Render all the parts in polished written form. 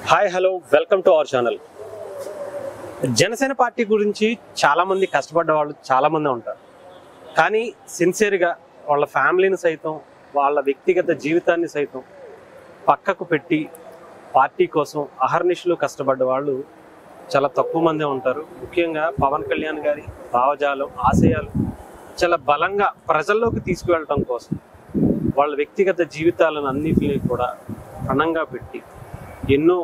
Hi hello welcome to our channel. Janasena party గురించి చాలామంది కష్టపడ్డ వాళ్ళు చాలామంది ఉంటారు. కానీ సిన్సియర్గా వాళ్ళ ఫ్యామిలీని సైతం వాళ్ళ వ్యక్తిగత జీవితాన్ని సైతం పక్కకు పెట్టి పార్టీ కోసం అహర్నిశలు కష్టపడ్డ వాళ్ళు చాలా తక్కువ మందే ఉంటారు. ముఖ్యంగా పవన్ కళ్యాణ్ గారి భావజాలం ఆశయాలు చాలా బలంగా ప్రజల్లోకి తీసుకువెళ్ళటం కోసం వాళ్ళ వ్యక్తిగత జీవితాలను అన్నిటినీ కూడా పణంగా పెట్టి ఎన్నో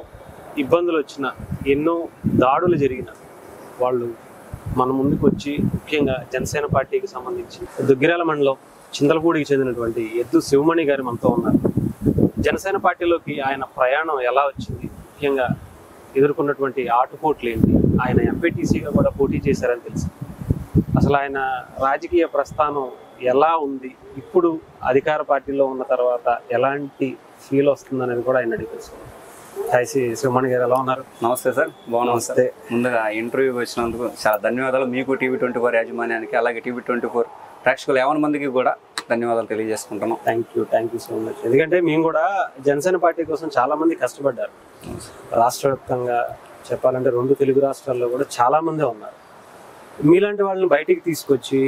ఇబ్బందులు వచ్చిన ఎన్నో దాడులు జరిగిన వాళ్ళు మన ముందుకు వచ్చి ముఖ్యంగా జనసేన పార్టీకి సంబంధించి దుగ్గిరాల మండలం చింతలపూడికి చెందినటువంటి ఎద్దు శివమణి గారు మనతో ఉన్నారు. జనసేన పార్టీలోకి ఆయన ప్రయాణం ఎలా వచ్చింది, ముఖ్యంగా ఎదుర్కొన్నటువంటి ఆటుపోట్లు ఏంటి, ఆయన ఎంపీటీసీగా కూడా పోటీ చేశారని తెలిసి అసలు ఆయన రాజకీయ ప్రస్థానం ఎలా ఉంది, ఇప్పుడు అధికార పార్టీలో ఉన్న తర్వాత ఎలాంటి ఫీల్ వస్తుందనేది కూడా ఆయన అడిగి తెలుసుకున్నాం. హాయ్ శివమణి గారు, ఎలా ఉన్నారు? నమస్తే సార్, బాగున్నాం సార్. ముందుగా ఇంటర్వ్యూకి వచ్చినందుకు చాలా ధన్యవాదాలు మీకు, TV24 యాజమాన్యానికి, అలాగే TV24 ప్రేక్షకులు 50 మందికి కూడా ధన్యవాదాలు తెలియజేసుకుంటున్నాం. Thank you so much. ఎందుకంటే మేము కూడా జనసేన పార్టీ కోసం చాలా మంది కష్టపడ్డారు. రాష్ట్ర వ్యాప్తంగా చెప్పాలంటే 2 తెలుగు రాష్ట్రాల్లో కూడా చాలా మంది ఉన్నారు. మీలాంటి వాళ్ళని బయటికి తీసుకొచ్చి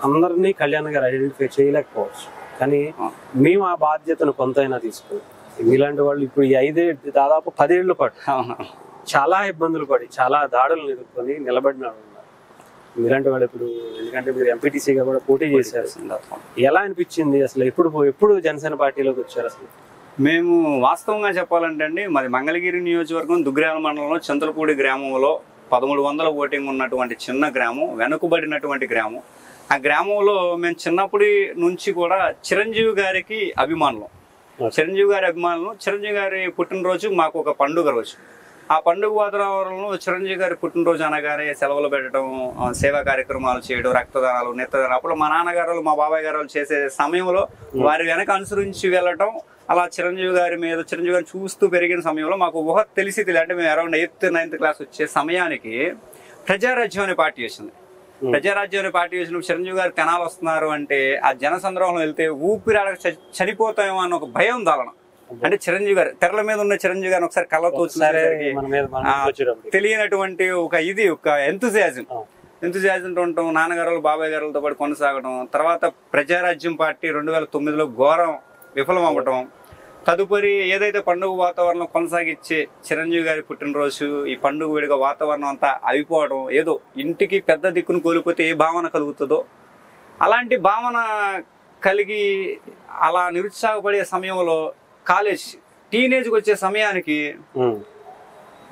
అందరినీ కళ్యాణ్ గారు ఐడెంటిఫై చేయలేకపోవచ్చు, కానీ మేము ఆ బాధ్యతను కొంతైనా తీసుకుని మీలాంటి వాళ్ళు ఇప్పుడు ఈ 5 దాదాపు 10 ఏళ్ల పాటు చాలా ఇబ్బందులు పడి చాలా దాడులను ఎదుర్కొని నిలబడిన ఉన్నారు. మీలాంటి వాళ్ళు ఇప్పుడు, ఎందుకంటే మీరు ఎంపీటీసీగా కూడా పోటీ చేశారు, ఎలా అనిపించింది అసలు? ఎప్పుడు జనసేన పార్టీలోకి వచ్చారు అసలు? మేము వాస్తవంగా చెప్పాలంటే అండి, మాది మంగళగిరి నియోజకవర్గం దుగ్గిరాల మండలంలో చింతలపూడి గ్రామంలో 1300 ఓటింగ్ ఉన్నటువంటి చిన్న గ్రామం, వెనుకబడినటువంటి గ్రామం. ఆ గ్రామంలో మేము చిన్నప్పటి నుంచి కూడా చిరంజీవి గారికి అభిమానులు. చిరంజీవి గారి పుట్టినరోజు మాకు ఒక పండుగ రోజు. ఆ పండుగ వాతావరణంలో చిరంజీవి గారి పుట్టినరోజు అనగానే సెలవులు పెట్టడం, సేవా కార్యక్రమాలు చేయడం, రక్తదానాలు, నేత్రదానాలు. అప్పుడు మా నాన్నగారు మా బాబాయ్ గారు చేసే సమయంలో వారి వెనక అనుసరించి వెళ్ళటం, అలా చిరంజీవి గారిని చూస్తూ పెరిగిన సమయంలో మాకు ఊహ తెలిసి అంటే మేము అరౌండ్ 8th 9th క్లాస్ వచ్చే సమయానికి ప్రజారాజ్యం అనే పార్టీ వచ్చింది. ప్రజారాజ్యం అనే పార్టీ వచ్చినప్పుడు చిరంజీవి గారు తెనాలు వస్తున్నారు అంటే ఆ జనసంద్రంలో వెళ్తే ఊపిరాడక చనిపోతామో అన్న ఒక భయం దాలన. అంటే చిరంజీవి గారు తెరల మీద ఉన్న చిరంజీవి గారిని ఒకసారి కళ్ళతో తెలియనటువంటి ఒక ఎంతూజియాజం ఉండటం, నాన్నగారు బాబాయ్ గారులతో పాటు కొనసాగడం. తర్వాత ప్రజారాజ్యం పార్టీ 2009లో ఘోరం విఫలం అవ్వటం. తదుపరి ఏదైతే పండుగ వాతావరణం కొనసాగించే చిరంజీవి గారి పుట్టినరోజు, ఈ పండుగ వేడుక వాతావరణం అంతా అయిపోవడం, ఏదో ఇంటికి పెద్ద దిక్కును కోల్పోతే ఏ భావన కలుగుతుందో అలాంటి భావన కలిగి అలా నిరుత్సాహపడే సమయంలో కాలేజ్ టీనేజ్కి వచ్చే సమయానికి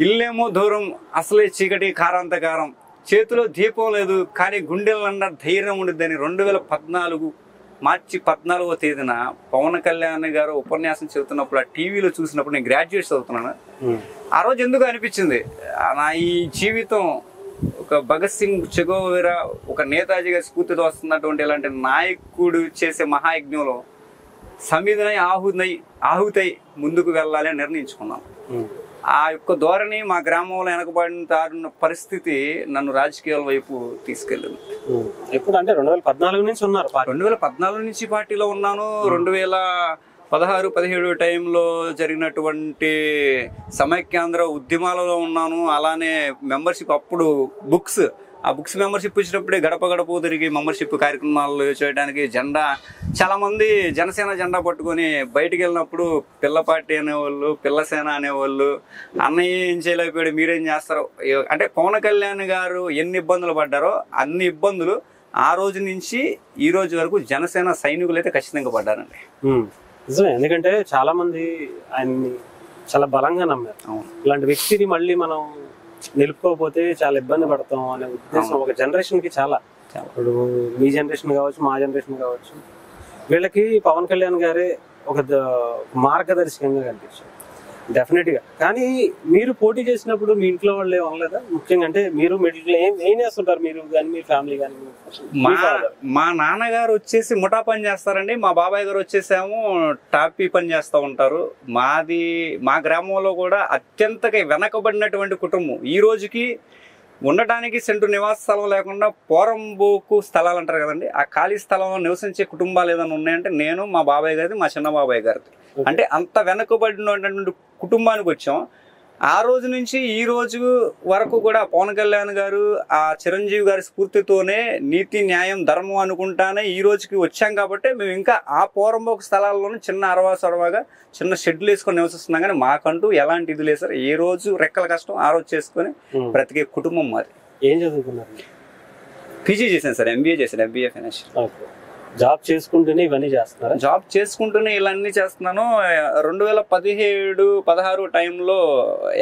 ఇల్లేమో దూరం, అసలే చీకటి కారాంతకారం, చేతిలో దీపం లేదు కానీ గుండెలన్నా ధైర్యం ఉండిద్దని 2014 మార్చి 14వ తేదీన పవన్ కళ్యాణ్ గారు ఉపన్యాసం చెబుతున్నప్పుడు ఆ టీవీలో చూసినప్పుడు, నేను గ్రాడ్యుయేట్ చదువుతున్నాను, ఆ రోజు ఎందుకు అనిపించింది నా ఈ జీవితం ఒక భగత్ సింగ్, చెగోవెరా, ఒక నేతాజీగా స్ఫూర్తితో వస్తున్నటువంటి ఇలాంటి నాయకుడు చేసే మహాయజ్ఞంలో సమిధనై ఆహుతై ముందుకు వెళ్ళాలి అని నిర్ణయించుకున్నాను. ఆ యొక్క ధోరణి మా గ్రామంలో వెనకబడిన పరిస్థితి నన్ను రాజకీయాల వైపు తీసుకెళ్ళింది. ఎప్పుడు అంటే 2014 నుంచి ఉన్నారు? 2014 నుంచి పార్టీలో ఉన్నాను. 2016-17 టైంలో జరిగినటువంటి సమైక్యాంధ్ర ఉద్యమాలలో ఉన్నాను. అలానే మెంబర్షిప్, అప్పుడు ఆ బుక్స్ మెంబర్షిప్ ఇచ్చినప్పుడే గడప గడప తిరిగి మెంబర్షిప్ కార్యక్రమాలు చేయడానికి జెండా, చాలా మంది జనసేన జెండా పట్టుకొని బయటికి వెళ్ళినప్పుడు పిల్ల పార్టీ అనేవాళ్ళు, పిల్లసేన అనేవాళ్ళు, అన్నయ్య ఏం చేయలేకపోయాడు మీరేం చేస్తారు అంటే పవన్ కళ్యాణ్ గారు ఎన్ని ఇబ్బందులు పడ్డారో అన్ని ఇబ్బందులు ఆ రోజు నుంచి ఈ రోజు వరకు జనసేన సైనికులు అయితే ఖచ్చితంగా పడ్డారండి. నిజమే, ఎందుకంటే చాలా మంది ఆయన్ని చాలా బలంగా నమ్మారు. ఇలాంటి వ్యక్తిని మళ్ళీ మనం నిలుపుకోకపోతే చాలా ఇబ్బంది పడతాం అనే ఉద్దేశం ఒక జనరేషన్ కి చాలా. ఇప్పుడు మీ జనరేషన్ కావచ్చు, మా జనరేషన్ కావచ్చు, వీళ్ళకి పవన్ కళ్యాణ్ గారే ఒక మార్గదర్శకంగా కనిపించారు డెఫినెట్ గా. కానీ మీరు పోటీ చేసినప్పుడు మీ ఇంట్లో వాళ్ళు ఏమనలేదా? ముఖ్యంగా అంటే మీరు మిడిల్ ఏం చేస్తుంటారు మీరు కానీ మీ ఫ్యామిలీ కానీ? మా నాన్నగారు వచ్చేసి ముఠా పని చేస్తారండి, మా బాబాయ్ గారు వచ్చేసేమో టాపీ పని చేస్తూ ఉంటారు. మా గ్రామంలో కూడా అత్యంతగా వెనకబడినటువంటి కుటుంబం. ఈ రోజుకి ఉండటానికి సెంటు నివాస స్థలం లేకుండా పోరంబోకు స్థలాలు అంటారు కదండి, ఆ ఖాళీ స్థలంలో నివసించే కుటుంబాలు ఏదైనా ఉన్నాయంటే నేను, మా బాబాయ్ గారిది, మా చిన్న బాబాయ్ గారిది. అంటే అంత వెనకబడినటువంటి కుటుంబానికి వచ్చాం. ఆ రోజు నుంచి ఈ రోజు వరకు కూడా పవన్ కళ్యాణ్ గారు ఆ చిరంజీవి గారి స్ఫూర్తితోనే నీతి న్యాయం ధర్మం అనుకుంటానే ఈ రోజుకి వచ్చాం కాబట్టి మేము ఇంకా ఆ పూర్వంబోక స్థలాల్లోనే చిన్న అరవా సొరవాగా చిన్న షెడ్లు వేసుకొని నివసిస్తున్నాం. కానీ మాకంటూ ఎలాంటి ఇది లేదు సార్. ఏ రోజు రెక్కల కష్టం ఆ రోజు చేసుకొని బ్రతికే కుటుంబం మాది. ఏం చదువుకున్నారు? పీజీ చేశాను సార్, ఎంబీఏ చేశాను, ఎంబీఏ ఫైనాన్షియల్. జాబ్ చేసుకుంటూనే ఇవన్నీ చేస్తున్నారు? జాబ్ చేసుకుంటూనే ఇవన్నీ చేస్తున్నాను. 2017-16 టైంలో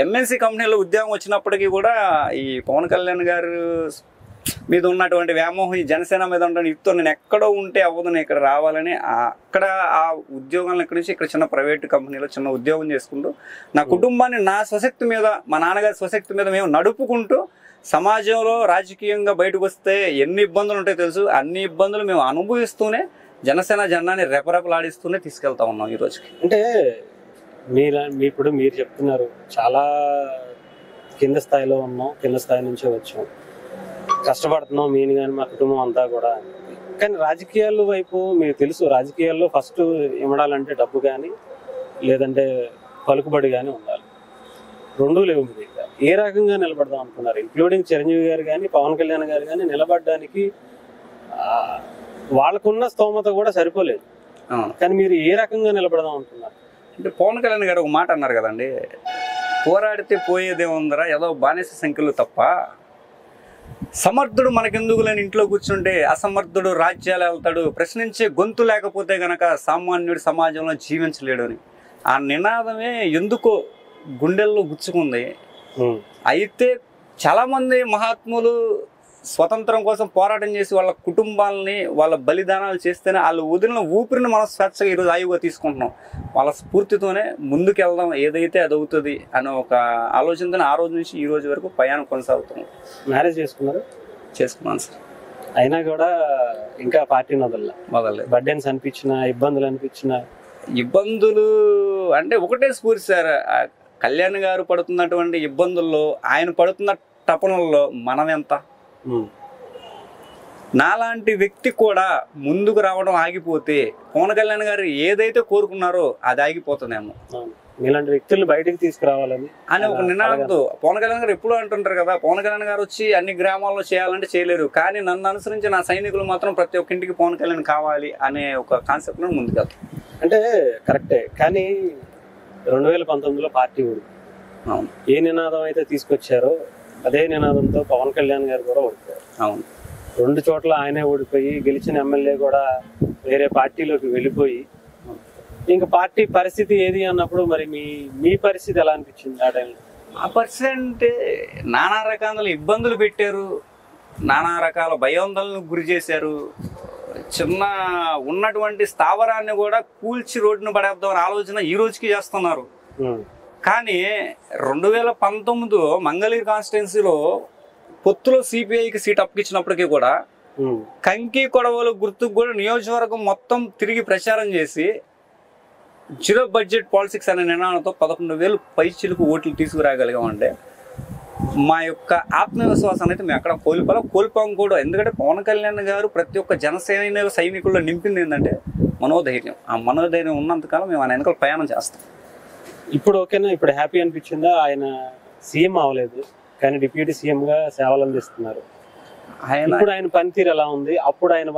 ఎంఎన్సీ కంపెనీలో ఉద్యోగం వచ్చినప్పటికీ కూడా ఈ పవన్ కళ్యాణ్ గారు మీద ఉన్నటువంటి వ్యామోహం, ఈ జనసేన మీద ఉన్నటువంటి యుక్తో నేను ఎక్కడో ఉంటే అవ్వదు, నేను ఇక్కడ రావాలని అక్కడ ఆ ఉద్యోగాలను ఇక్కడి నుంచి ఇక్కడ చిన్న ప్రైవేట్ కంపెనీలో చిన్న ఉద్యోగం చేసుకుంటూ నా కుటుంబాన్ని నా స్వశక్తి మీద, మా నాన్నగారి స్వశక్తి మీద మేము నడుపుకుంటూ సమాజంలో రాజకీయంగా బయటకు వస్తే ఎన్ని ఇబ్బందులు ఉంటాయో తెలుసు. అన్ని ఇబ్బందులు మేము అనుభవిస్తూనే జనసేన జెండాని రెపరెపలాడిస్తూనే తీసుకెళ్తా ఉన్నాం ఈ రోజుకి. అంటే ఇప్పుడు మీరు చెప్తున్నారు చాలా కింద స్థాయిలో ఉన్నాం, కింద స్థాయి నుంచే వచ్చాం, కష్టపడుతున్నాం నేను కానీ మా కుటుంబం అంతా కూడా. కానీ రాజకీయాల వైపు మీకు తెలుసు, రాజకీయాల్లో ఫస్ట్ ఇవ్వడాలంటే డబ్బు కానీ లేదంటే పలుకుబడి కానీ ఉండాలి. రెండూ లేవు. మీ దగ్గర ఏ రకంగా నిలబడదాం అనుకున్నారు? ఇంక్లూడింగ్ చిరంజీవి గారు కానీ పవన్ కళ్యాణ్ గారు కానీ నిలబడడానికి వాళ్ళకున్న స్తోమత కూడా సరిపోలేదు. కానీ మీరు ఏ రకంగా నిలబడదాం అనుకున్నారు? అంటే పవన్ కళ్యాణ్ గారు ఒక మాట అన్నారు కదండి, పోరాడితే పోయేదేముందరా ఏదో బానిస సంఖ్యలు తప్ప, సమర్థుడు మనకెందుకు లేని ఇంట్లో కూర్చుంటే అసమర్థుడు రాజ్యాలు వెళ్తాడు, ప్రశ్నించే గొంతు లేకపోతే గనక సామాన్యుడు సమాజంలో జీవించలేడు అని ఆ నినాదమే ఎందుకో గుండెల్లో గుచ్చుకుంది. అయితే చాలా మంది మహాత్ములు స్వతంత్రం కోసం పోరాటం చేసి వాళ్ళ కుటుంబాలని వాళ్ళ బలిదానాలు చేస్తేనే వాళ్ళు వదిలిన ఊపిరిని మనం స్వేచ్ఛగా ఈరోజు ఆయువుగా తీసుకుంటున్నాం. వాళ్ళ స్ఫూర్తితోనే ముందుకెళ్దాం, ఏదైతే అది అవుతుంది అనే ఒక ఆలోచనతో ఆ రోజు నుంచి ఈ రోజు వరకు ప్రయాణం కొనసాగుతున్నాం. మ్యారేజ్ చేసుకున్నారు? చేసుకున్నాను సార్. అయినా కూడా ఇంకా పార్టీని వదలలేదు. బర్డెన్స్ అనిపించిన, ఇబ్బందులు అనిపించిన? ఇబ్బందులు అంటే ఒకటే స్ఫూర్తి సార్, కళ్యాణ్ గారు పడుతున్నటువంటి ఇబ్బందుల్లో ఆయన పడుతున్న తపనల్లో మనం ఎంత. నాలాంటి వ్యక్తి కూడా ముందుకు రావడం ఆగిపోతే పవన్ కళ్యాణ్ గారు ఏదైతే కోరుకున్నారో అది ఆగిపోతుందేమో. ఇలాంటి వ్యక్తులు బయటకు తీసుకురావాలని అని ఒక నినాదంతో పవన్ కళ్యాణ్ గారు ఎప్పుడూ అంటుంటారు కదా, పవన్ కళ్యాణ్ గారు వచ్చి అన్ని గ్రామాల్లో చేయాలంటే చేయలేరు, కానీ నన్ను అనుసరించి నా సైనికులు మాత్రం ప్రతి ఒక్క ఇంటికి పవన్ కళ్యాణ్ కావాలి అనే ఒక కాన్సెప్ట్ లో ముందుకెళ్తాం. అంటే కరెక్టే, కానీ 2019లో పార్టీ ఊరు ఏ నినాదం అయితే తీసుకొచ్చారో అదే నినాదంతో పవన్ కళ్యాణ్ గారు కూడా ఓడిపోయారు. అవును, 2 చోట్ల ఆయనే ఓడిపోయి గెలిచిన ఎమ్మెల్యే కూడా వేరే పార్టీలోకి వెళ్ళిపోయి ఇంకా పార్టీ పరిస్థితి ఏది అన్నప్పుడు మరి మీ పరిస్థితి ఎలా అనిపించింది ఆ టైంలో? ఆ పరిస్థితి అంటే నానా రకాల ఇబ్బందులు పెట్టారు, నానా రకాల భయాందోళనకు గురి చేశారు, చిన్న ఉన్నటువంటి స్థావరాన్ని కూడా కూల్చి రోడ్డును పడేద్దాం అనే ఆలోచన ఈ రోజుకి చేస్తున్నారు. కానీ 2019 మంగళగిరి కాన్స్టిట్యున్సీలో పొత్తులో సిపిఐకి సీట్ అప్పగించినప్పటికీ కూడా కంకి కొడవలు గుర్తుకు కూడా నియోజకవర్గం మొత్తం తిరిగి ప్రచారం చేసి జీరో బడ్జెట్ పాలిటిక్స్ అనే నినాదంతో 11,000 పైచిలకు ఓట్లు తీసుకురాగలిగామంటే మా యొక్క ఆత్మవిశ్వాసాన్ని అయితే మేము ఎక్కడ కోల్పోం కూడా. ఎందుకంటే పవన్ కళ్యాణ్ గారు ప్రతి ఒక్క జనసేన సైనికుల్లో నింపింది ఏంటంటే మనోధైర్యం. ఆ మనోధైర్యం ఉన్నంతకాలం మేము ఆయన వెనకాల ప్రయాణం చేస్తాం. ఇప్పుడు ఓకేనా? ఇప్పుడు హ్యాపీ అనిపించిందా? ఆయన సీఎం అవ్వలేదు కానీ డిప్యూటీ సీఎం గా సేవలు అందిస్తున్నారు. ఇప్పుడు ఆయన పనితీరు ఎలా ఉంది? అప్పుడు ఆయన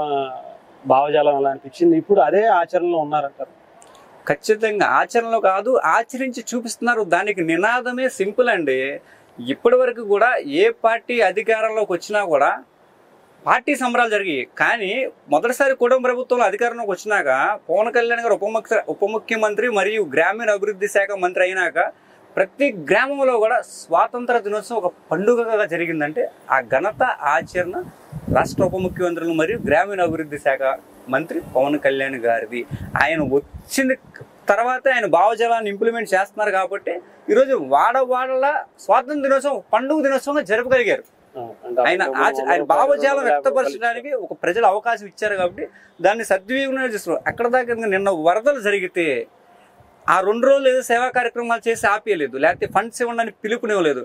భావజాలం ఎలా అనిపించింది? ఇప్పుడు అదే ఆచరణలో ఉన్నారంటారు? ఖచ్చితంగా ఆచరణలో కాదు, ఆచరించి చూపిస్తున్నారు. దానికి నినాదమే సింపుల్ అండి. ఇప్పటి వరకు కూడా ఏ పార్టీ అధికారంలోకి వచ్చినా కూడా పార్టీ సంబరాలు జరిగాయి. కానీ మొదటిసారి కూటమి ప్రభుత్వంలో అధికారంలోకి వచ్చినాక పవన్ కళ్యాణ్ గారు ఉప ముఖ్యమంత్రి మరియు గ్రామీణ అభివృద్ధి శాఖ మంత్రి అయినాక ప్రతి గ్రామంలో కూడా స్వాతంత్ర దినోత్సవం ఒక పండుగగా జరిగిందంటే ఆ ఘనత ఆచరణ రాష్ట్ర ఉప ముఖ్యమంత్రులు మరియు గ్రామీణ అభివృద్ధి శాఖ మంత్రి పవన్ కళ్యాణ్ గారిది. ఆయన వచ్చిన తర్వాత ఆయన భావజాలాన్ని ఇంప్లిమెంట్ చేస్తున్నారు కాబట్టి ఈరోజు వాడవాడల స్వాతంత్ర దినోత్సవం పండుగ దినోత్సవంగా జరపగలిగారు. ఆయన భావజాలం వ్యక్తపరచడానికి ఒక ప్రజలు అవకాశం ఇచ్చారు కాబట్టి దాన్ని సద్వినియోగం చేస్తున్నారు. అక్కడ దాకా నిన్న వరదలు జరిగితే ఆ 2 రోజులు ఏదో సేవా కార్యక్రమాలు చేసి ఆపేయలేదు, లేకపోతే ఫండ్స్ ఇవ్వండి పిలుపునివ్వలేదు.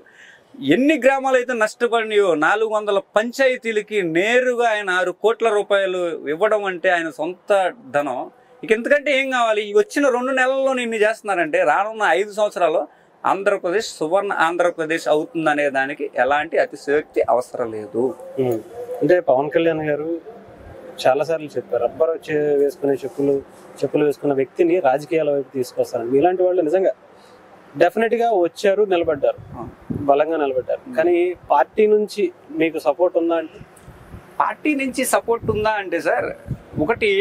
ఎన్ని గ్రామాలు అయితే నష్టపడినాయో 400 పంచాయతీలకి నేరుగా ఆయన 6 కోట్ల రూపాయలు ఇవ్వడం అంటే ఆయన సొంత ధనం. ఇక ఎందుకంటే ఏం కావాలి? వచ్చిన 2 నెలల్లో ఇన్ని చేస్తున్నారంటే రానున్న 5 సంవత్సరాల్లో ఆంధ్రప్రదేశ్ సువర్ణ ఆంధ్రప్రదేశ్ అవుతుంది అనే దానికి ఎలాంటి అతిశయోక్తి అవసరం లేదు. అంటే పవన్ కళ్యాణ్ గారు చాలా సార్లు చెప్పారు, రబ్బర్ వేసుకునే చెప్పులు వేసుకున్న వ్యక్తిని రాజకీయాల వైపు తీసుకొస్తారని. మీలాంటి వాళ్ళు నిజంగా డెఫినెట్ గా వచ్చారు, నిలబడ్డారు, బలంగా నిలబడ్డారు. కానీ పార్టీ నుంచి మీకు సపోర్ట్ ఉందా అంటే? పార్టీ నుంచి సపోర్ట్ ఉందా అంటే సార్, ఒకటి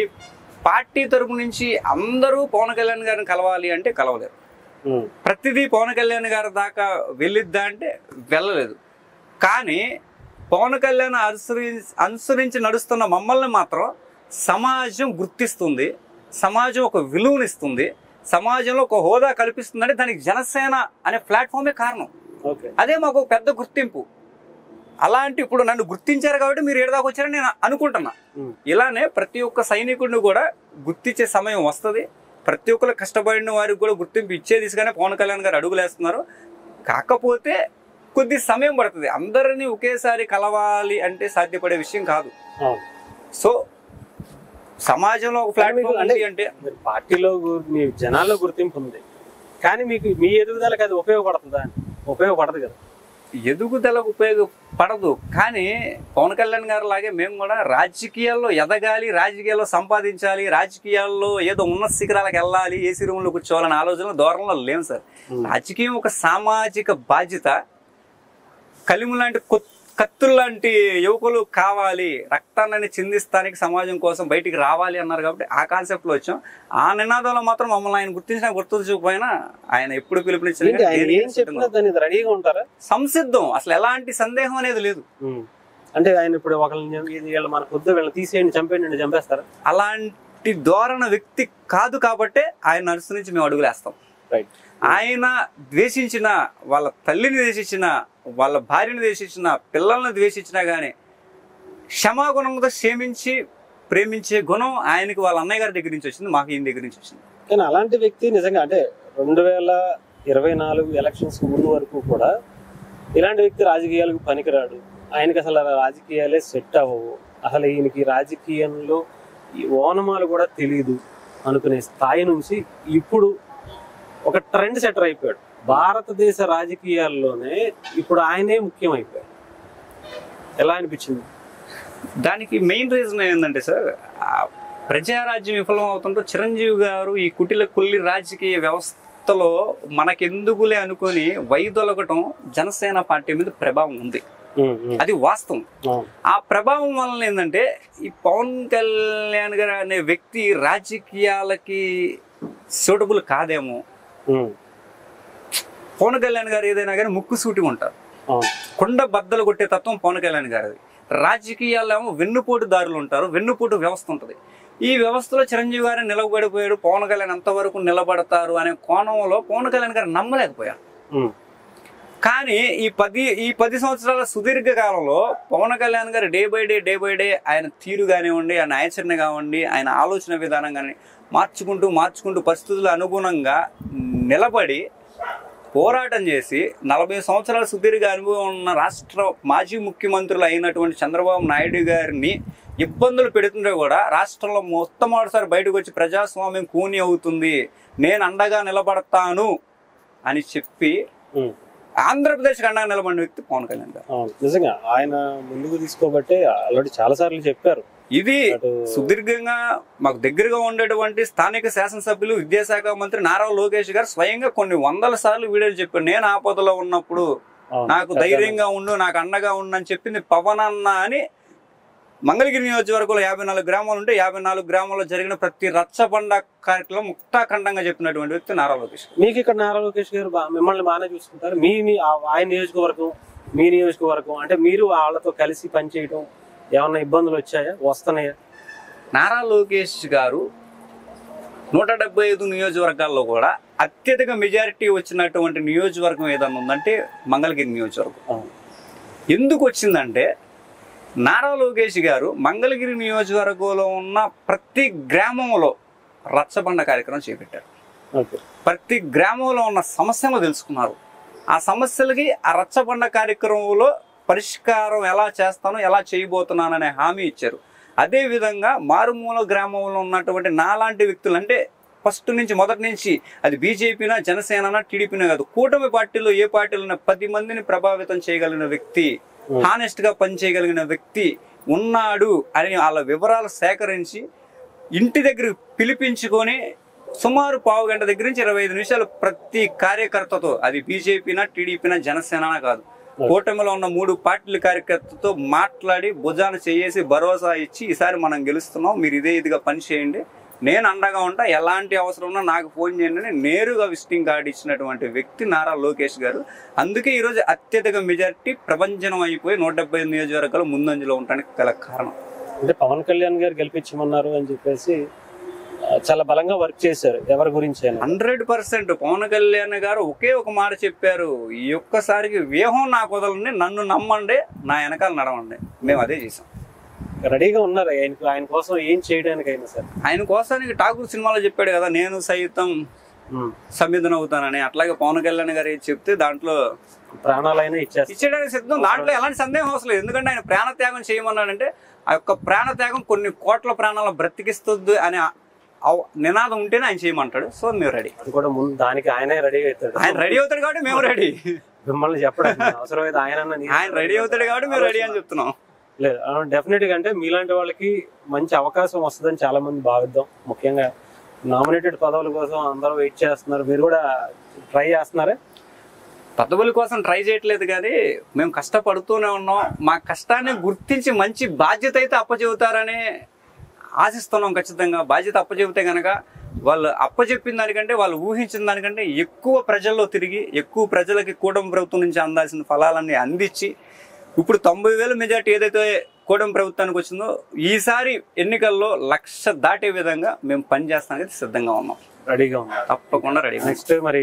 పార్టీ తరపు నుంచి అందరూ పవన్ కళ్యాణ్ గారిని కలవాలి అంటే కలవలేరు. ప్రతిదీ పవన్ కళ్యాణ్ గారి దాకా వెళ్ళిద్దా అంటే వెళ్ళలేదు. కానీ పవన్ కళ్యాణ్ అనుసరించి నడుస్తున్న మమ్మల్ని మాత్రం సమాజం గుర్తిస్తుంది, సమాజం ఒక విలువనిస్తుంది, సమాజంలో ఒక హోదా కల్పిస్తుందంటే దానికి జనసేన అనే ప్లాట్ఫామే కారణం. అదే మాకు పెద్ద గుర్తింపు. అలాంటి ఇప్పుడు నన్ను గుర్తించారు కాబట్టి మీరు ఏడాదాకా వచ్చారని నేను అనుకుంటున్నా. ఇలానే ప్రతి ఒక్క సైనికుడిని కూడా గుర్తించే సమయం వస్తుంది. ప్రతి ఒక్కరు కష్టపడిన వారికి కూడా గుర్తింపు ఇచ్చే దిశగానే పవన్ కళ్యాణ్ గారు అడుగులేస్తున్నారు. కాకపోతే కొద్ది సమయం పడుతుంది. అందరినీ ఒకేసారి కలవాలి అంటే సాధ్యపడే విషయం కాదు. సో సమాజంలో ఒక ప్లాట్ఫామ్ అంటే పార్టీలో మీ జనాల్లో గుర్తింపు ఉంది, కానీ మీకు మీ ఎదుగుదలకు అది ఉపయోగపడుతుందా? ఉపయోగపడదు కదా. ఎదుగుదలకు ఉపయోగపడదు. కానీ పవన్ కళ్యాణ్ గారు లాగే మేము కూడా రాజకీయాల్లో ఎదగాలి, రాజకీయాల్లో సంపాదించాలి, రాజకీయాల్లో ఏదో ఉన్నత శిఖరాలకు వెళ్ళాలి, ఏసీ రూమ్లో కూర్చోవాలనే ఆలోచన ధోరణిలో లేము సార్. రాజకీయం ఒక సామాజిక బాధ్యత. కలిము లాంటి కత్తులు లాంటి యువకులు కావాలి, రక్తాన్ని చిందిస్తానికి సమాజం కోసం బయటికి రావాలి అన్నారు కాబట్టి ఆ కాన్సెప్ట్ లో వచ్చాం. ఆ నినాదంలో మాత్రం మమ్మల్ని ఆయన గుర్తించినా గుర్తించకపోయినా ఆయన ఎప్పుడు రెడీగా ఉంటారా? సంసిద్ధం, అసలు ఎలాంటి సందేహం అనేది లేదు. అంటే ఆయన ఇప్పుడు ఒకళ్ళని మన పొద్దు వీళ్ళని తీసేయండి, చంపేయండి, చంపేస్తారా? అలాంటి ధోరణ వ్యక్తి కాదు కాబట్టి ఆయన అనుసరించి మేము అడుగులేస్తాం. ఆయన ద్వేషించిన, వాళ్ళ తల్లిని ద్వేషించిన, వాళ్ళ భార్యను ద్వేషించిన, పిల్లల్ని ద్వేషించినా గానీ క్షమాగుణంతో క్షమించి ప్రేమించే గుణం ఆయనకి వాళ్ళ అన్నయ్య గారి దగ్గర నుంచి వచ్చింది, మాకు ఈయన దగ్గర నుంచి వచ్చింది. కానీ అలాంటి వ్యక్తి నిజంగా అంటే 2024 ఎలక్షన్స్ ముందు వరకు కూడా ఇలాంటి వ్యక్తి రాజకీయాలకు పనికిరాడు, ఆయనకి అసలు రాజకీయాలే సెట్ అవ్వవు, అసలు ఈయనకి రాజకీయంలో ఈ ఓనమాలు కూడా తెలీదు అనుకునే స్థాయి నుంచి ఇప్పుడు ఒక ట్రెండ్ సెటర్ అయిపోయాడు. భారతదేశ రాజకీయాల్లోనే ఇప్పుడు ఆయనే ముఖ్యమైపోయాడు. ఎలా అనిపించింది? దానికి మెయిన్ రీజన్ ఏంటంటే సార్, ప్రజారాజ్యం విఫలం అవుతుంటూ చిరంజీవి గారు ఈ కుటిల కుల్లి రాజకీయ వ్యవస్థలో మనకెందుకులే అనుకుని వైదొలగటం జనసేన పార్టీ మీద ప్రభావం ఉంది. అది వాస్తవం. ఆ ప్రభావం వలన ఏంటంటే ఈ పవన్ కళ్యాణ్ గారు అనే వ్యక్తి రాజకీయాలకి సూటబుల్ కాదేమో. పవన్ కళ్యాణ్ గారు ఏదైనా కానీ ముక్కు సూటిగా ఉంటారు, కొండ బద్దలు కొట్టే తత్వం పవన్ కళ్యాణ్ గారిది. రాజకీయాల్లో ఏమో వెన్నుపోటు దారులు ఉంటారు, వెన్నుపోటు వ్యవస్థ ఉంటుంది. ఈ వ్యవస్థలో చిరంజీవి గారు నిలబడిపోయాడు, పవన్ కళ్యాణ్ ఎంతవరకు నిలబడతారు అనే కోణంలో పవన్ కళ్యాణ్ గారు నమ్మలేకపోయారు. కానీ ఈ 10 సంవత్సరాల సుదీర్ఘ కాలంలో పవన్ కళ్యాణ్ గారు డే బై డే ఆయన తీరు కానివ్వండి, ఆయన ఆచరణ కానివ్వండి, ఆయన ఆలోచన విధానం కానీ మార్చుకుంటూ పరిస్థితుల అనుగుణంగా నిలబడి పోరాటం చేసి 40 సంవత్సరాల సుదీర్ఘ అనుభవం ఉన్న రాష్ట్ర మాజీ ముఖ్యమంత్రులు అయినటువంటి చంద్రబాబు నాయుడు గారిని ఇబ్బందులు పెడుతుంటే కూడా రాష్ట్రంలో మొట్టమొదటిసారి బయటకు వచ్చి ప్రజాస్వామ్యం కూని అవుతుంది, నేను అండగా నిలబడతాను అని చెప్పి ఆంధ్రప్రదేశ్ అండగా నిలబడిన వ్యక్తి పవన్ కళ్యాణ్ గారు. నిజంగా ఆయన ముందుకు తీసుకోబట్టే ఆల్రెడీ చాలా సార్లు చెప్పారు. ఇది సుదీర్ఘంగా మాకు దగ్గరగా ఉండేటువంటి స్థానిక శాసనసభ్యులు, విద్యాశాఖ మంత్రి నారా లోకేష్ గారు స్వయంగా కొన్ని 100 సార్లు వీడియోలు చెప్పారు. నేను ఆపదలో ఉన్నప్పుడు నాకు ధైర్యంగా ఉండు, నాకు అండగా ఉండు అని చెప్పింది పవన్ అన్న అని. మంగళగిరి నియోజకవర్గంలో 54 గ్రామాలు ఉంటే 54 గ్రామాల్లో జరిగిన ప్రతి రచ్చబండ కార్యక్రమం ముక్తాఖండంగా చెప్పినటువంటి వ్యక్తి నారా లోకేష్. మీకు ఇక్కడ నారా లోకేష్ గారు మిమ్మల్ని బాగానే చూసుకుంటారు. ఆయన నియోజకవర్గం, మీ నియోజకవర్గం అంటే మీరు వాళ్ళతో కలిసి పనిచేయడం ఏమన్నా ఇబ్బందులు వచ్చాయా, వస్తున్నాయా? నారా లోకేష్ గారు 175 నియోజకవర్గాల్లో కూడా అత్యధిక మెజారిటీ వచ్చినటువంటి నియోజకవర్గం ఏదన్నా ఉందంటే మంగళగిరి నియోజకవర్గం. ఎందుకు వచ్చిందంటే నారా లోకేష్ గారు మంగళగిరి నియోజకవర్గంలో ఉన్న ప్రతి గ్రామంలో రచ్చబండ కార్యక్రమం చేపట్టారు. ప్రతి గ్రామంలో ఉన్న సమస్యలు తెలుసుకున్నారు. ఆ సమస్యలకి ఆ రచ్చబండ కార్యక్రమంలో పరిష్కారం ఎలా చేస్తానో, ఎలా చేయబోతున్నాను అనే హామీ ఇచ్చారు. అదేవిధంగా మారుమూల గ్రామంలో ఉన్నటువంటి నాలాంటి వ్యక్తులు, అంటే ఫస్ట్ నుంచి మొదటి నుంచి అది బీజేపీనా జనసేన టీడీపీనా కాదు, కూటమి పార్టీలో ఏ పార్టీలో 10 మందిని ప్రభావితం చేయగలిగిన వ్యక్తి, హానెస్ట్ గా పనిచేయగలిగిన వ్యక్తి ఉన్నాడు అని వాళ్ళ వివరాలు సేకరించి ఇంటి దగ్గర పిలిపించుకొని సుమారు పావు గంట దగ్గర నుంచి 25 నిమిషాలు ప్రతి కార్యకర్తతో, అది బీజేపీనా టీడీపీనా జనసేన కాదు, కూటమిలో ఉన్న 3 పార్టీల కార్యకర్తతో మాట్లాడి భుజాన చేసి భరోసా ఇచ్చి ఈసారి మనం గెలుస్తున్నాం, మీరు ఇదిగా పని చేయండి, నేను అండగా ఉంటా, ఎలాంటి అవసరం ఉన్నా నాకు ఫోన్ చేయండి అని నేరుగా విజిటింగ్ కార్డు ఇచ్చినటువంటి వ్యక్తి నారా లోకేష్ గారు. అందుకే ఈరోజు అత్యధిక మెజారిటీ ప్రభంజనం అయిపోయి 175 నియోజకవర్గాలు ముందంజలో ఉండడానికి గల కారణం. అంటే పవన్ కళ్యాణ్ గారు గెలిపించమన్నారు అని చెప్పేసి చాలా బలంగా వర్క్ చేశారు. ఎవరి గురించి 100% పవన్ కళ్యాణ్ గారు ఒకే ఒక మాట చెప్పారు, ఈ ఒక్కసారికి వ్యూహం నాకు వదలండి, నన్ను నమ్మండి, నా వెనకాల నడవండి. మేము అదే చేసాం. రెడీగా ఉన్నారు ఆయన కోసం ఏం చేయడానికైనా సార్. ఆయన కోసానికి ఠాకూర్ సినిమాలో చెప్పాడు కదా, నేను సైతం సమిధన అవుతానని. అట్లాగే పవన్ కళ్యాణ్ గారు చెప్తే దాంట్లో ప్రాణాలైనా ఇచ్చేయడానికి సిద్ధం. దాంట్లో ఎలాంటి సందేహం అవసరం లేదు. ఎందుకంటే ఆయన ప్రాణత్యాగం చేయమన్నాడంటే ఆ యొక్క ప్రాణత్యాగం కొన్ని కోట్ల ప్రాణాలను బ్రతికిస్తుంది అనే నినాదం ఉంటేనే ఆయన చేయమంటాడు. సో మేము రెడీ. అది కూడా ముందు దానికి ఆయనే రెడీ అవుతాడు. ఆయన రెడీ అవుతాడు కాబట్టి మేము రెడీ. మిమ్మల్ని చెప్పడం అవసరమైతే ఆయన రెడీ అవుతాడు కాబట్టి మేము రెడీ అని చెప్తున్నాం. లేదు, డెఫినెట్ గా అంటే మీలాంటి వాళ్ళకి మంచి అవకాశం వస్తుందని చాలా మంది భావిద్దాం. ముఖ్యంగా నామినేటెడ్ పదవుల కోసం అందరూ వెయిట్ చేస్తున్నారు. మీరు కూడా ట్రై చేస్తున్నారా? పదవుల కోసం ట్రై చేయట్లేదు కానీ మేము కష్టపడుతూనే ఉన్నాం. మా కష్టాన్ని గుర్తించి మంచి బాధ్యత అయితే అప్పచెబుతారని ఆశిస్తున్నాం. ఖచ్చితంగా బాధ్యత అప్పచెబితే కనుక వాళ్ళు అప్పచెప్పిన దానికంటే, వాళ్ళు ఊహించిన దానికంటే ఎక్కువ ప్రజల్లో తిరిగి, ఎక్కువ ప్రజలకి కూటమి ప్రభుత్వం నుంచి అందాల్సిన ఫలాలన్నీ అందించి, ఇప్పుడు 90,000 మెజార్టీ ఏదైతే కూటమి ప్రభుత్వానికి వచ్చిందో ఈసారి ఎన్నికల్లో 1,00,000 దాటే విధంగా మేము పనిచేస్తానికి సిద్ధంగా ఉన్నాం. రెడీగా ఉన్నాం, తప్పకుండా రెడీ. నెక్స్ట్ మరి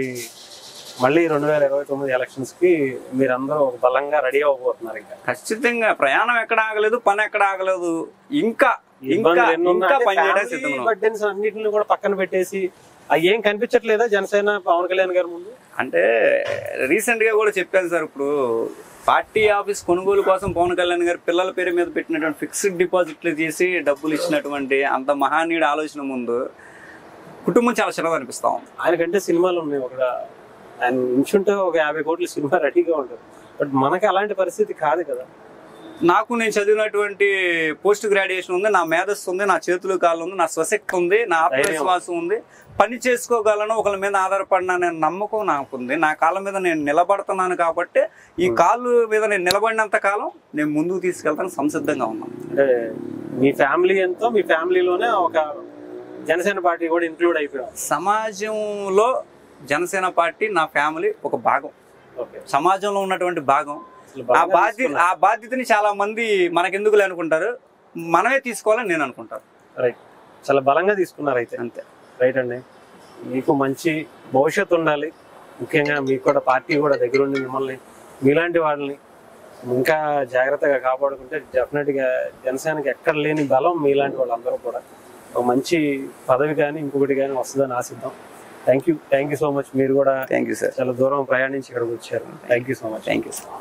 మళ్ళీ 2029 ఎలక్షన్స్ కి మీరందరూ బలంగా రెడీ అవ్వబోతున్నారు. ఇంకా ఖచ్చితంగా ప్రయాణం ఎక్కడ ఆగలేదు, పని ఎక్కడ ఆగలేదు. ఇంకా అన్నింటిని కూడా పక్కన పెట్టేసి అవి ఏం కనిపించట్లేదా జనసేన పవన్ కళ్యాణ్ గారి ముందు? అంటే రీసెంట్ గా కూడా చెప్పాను సార్, ఇప్పుడు పార్టీ ఆఫీస్ కొనుగోలు కోసం పవన్ కళ్యాణ్ గారు పిల్లల పేరు మీద పెట్టినటువంటి ఫిక్స్డ్ డిపాజిట్లు తీసి డబ్బులు ఇచ్చినటువంటి అంత మహానీయుడు ఆలోచన ముందు కుటుంబం చాలా చిన్నది అనిపిస్తా ఉంది. ఆయనకంటే సినిమాలు ఉన్నాయి, ఒక ఆయన ఉంచుంటే ఒక 50 కోట్ల సినిమా రెడీగా ఉంటుంది. బట్ మనకి అలాంటి పరిస్థితి కాదు కదా. నేను చదివినటువంటి పోస్ట్ గ్రాడ్యుయేషన్ ఉంది, నా మేధస్సు ఉంది, నా చేతులు కాళ్ళు ఉంది, నా స్వశక్తి ఉంది, నా ఆత్మవిశ్వాసం ఉంది, పని చేసుకోగలను, ఒకరి మీద ఆధారపడినా నేను నమ్మకం నాకుంది, నా కాళ్ళ మీద నేను నిలబడుతున్నాను. కాబట్టి ఈ కాళ్ళు మీద నేను నిలబడినంత కాలం నేను ముందుకు తీసుకెళ్తాను సంసిద్ధంగా ఉన్నాను. అంటే మీ ఫ్యామిలీ ఎంతో, మీ ఫ్యామిలీలోనే ఒక జనసేన పార్టీ కూడా ఇంక్లూడ్ అయిపోయాం. సమాజంలో జనసేన పార్టీ నా ఫ్యామిలీ ఒక భాగం, సమాజంలో ఉన్నటువంటి భాగం. ఆ బాధ్యతని చాలా మంది మనకెందుకులే అనుకుంటారు, మనమే తీసుకోవాలని నేను అనుకుంటాను. రైట్, చాలా బలంగా తీసుకున్నారు అయితే. అంతే. రైట్ అండి, మీకు మంచి భవిష్యత్తు ఉండాలి. ముఖ్యంగా మీకు కూడా పార్టీ కూడా దగ్గరుండి మిమ్మల్ని మీలాంటి వాళ్ళని ఇంకా జాగ్రత్తగా కాపాడుకుంటే డెఫినెట్గా జనసేనకి ఎక్కడ లేని బలం మీలాంటి వాళ్ళందరూ కూడా ఒక మంచి పదవి కానీ ఇంకొకటి కానీ వస్తుందని ఆశిద్దాం. Thank you so much. మీరు కూడా థ్యాంక్ యూ సార్, చాలా దూరం ప్రయాణించి ఇక్కడికి వచ్చారు. Thank you so much. Thank you sir.